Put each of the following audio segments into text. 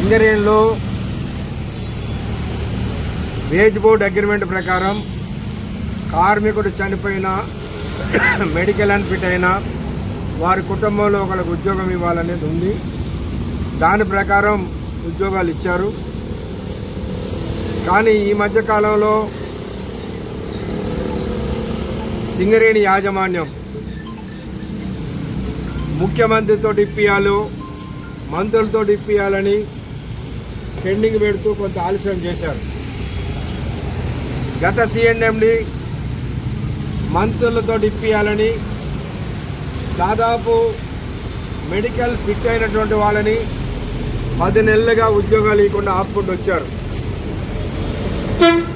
సింగరేణిలో veg board agreement ప్రకారం కార్మికుడు చనిపోయిన మెడికల్ అన్ఫిట్ అయినా వారి కుటుంబంలో ఒకరికి ఉద్యోగం ఇవ్వాలనేది ఉంది. దాని ప్రకారం ఉద్యోగాలు ఇచ్చారు. కానీ ఈ మధ్యకాలంలో సింగరేణి యాజమాన్యం ముఖ్యమంత్రితో ఇప్పియాలు, మంత్రులతో ఇప్పియాలని పెండింగ్ పెడుతూ కొంత ఆలస్యం చేశారు. గత సిఎండి మంత్రులతో ఇప్పియాలని దాదాపు మెడికల్ ఫిట్ అయినటువంటి వాళ్ళని 10 నెలలుగా ఉద్యోగాలు ఇవ్వకుండా ఆపుకుంటూ వచ్చారు.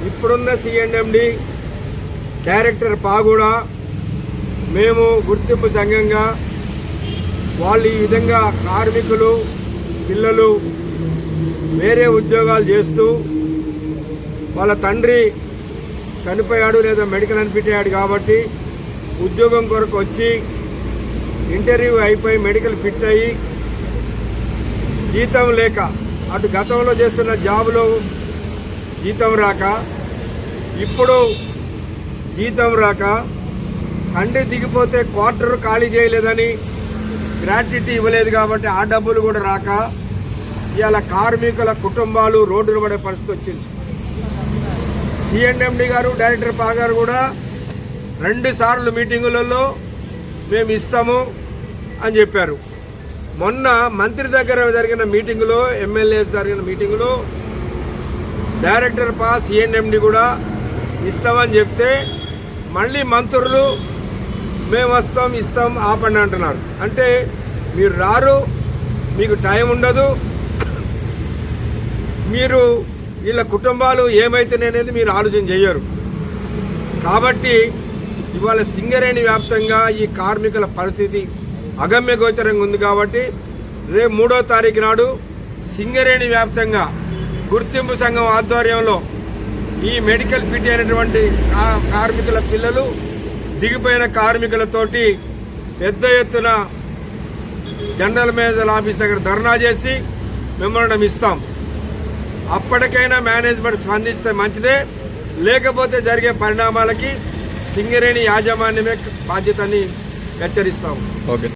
ఇప్పుడున్న సిఎండి డైరెక్టర్ పాగూడ మేము గుర్తింపు సంఘంగా వాళ్ళు ఈ విధంగా కార్మికులు పిల్లలు వేరే ఉద్యోగాలు చేస్తూ వాళ్ళ తండ్రి చనిపోయాడు లేదా మెడికల్ అన్ఫిట్ అయ్యాడు కాబట్టి ఉద్యోగం కొరకు వచ్చి ఇంటర్వ్యూ అయిపోయి మెడికల్ ఫిట్ అయ్యి జీతం లేక అటు గతంలో చేస్తున్న జాబులో జీతం రాక ఇప్పుడు జీతం రాక తండ్రి దిగిపోతే క్వార్టర్ ఖాళీ చేయలేదని గ్రాట్యుటీ ఇవ్వలేదు కాబట్టి ఆ డబ్బులు కూడా రాక ఇవాళ కార్మికుల కుటుంబాలు రోడ్డును పడే పరిస్థితి వచ్చింది. సిఎండి గారు డైరెక్టర్ పా గారు కూడా 2 సార్లు మీటింగులలో మేము ఇస్తాము అని చెప్పారు. మొన్న మంత్రి దగ్గర జరిగిన మీటింగులో ఎమ్మెల్యే జరిగిన మీటింగులో డైరెక్టర్ పా సిఎండి కూడా ఇస్తామని చెప్తే మళ్ళీ మంత్రులు మేము వస్తాం ఇస్తాం ఆపండి అంటున్నారు. అంటే మీరు రారు, మీకు టైం ఉండదు, మీరు వీళ్ళ కుటుంబాలు ఏమైతేనేది మీరు ఆలోచన చేయరు. కాబట్టి ఇవాళ సింగరేణి వ్యాప్తంగా ఈ కార్మికుల పరిస్థితి అగమ్య గోచరంగా ఉంది. కాబట్టి రేపు 3వ తారీఖు నాడు సింగరేణి వ్యాప్తంగా గుర్తింపు సంఘం ఆధ్వర్యంలో ఈ మెడికల్ ఫిట్ అయినటువంటి కార్మికుల పిల్లలు దిగిపోయిన కార్మికులతోటి పెద్ద ఎత్తున జనరల్ మేనేజర్ ఆఫీస్ దగ్గర ధర్నా చేసి మెమోరాండం ఇస్తాం. అప్పటికైనా మేనేజ్మెంట్ స్పందిస్తే మంచిదే, లేకపోతే జరిగే పరిణామాలకి సింగరేణి యాజమాన్యమే బాధ్యతని హెచ్చరిస్తాం. ఓకే.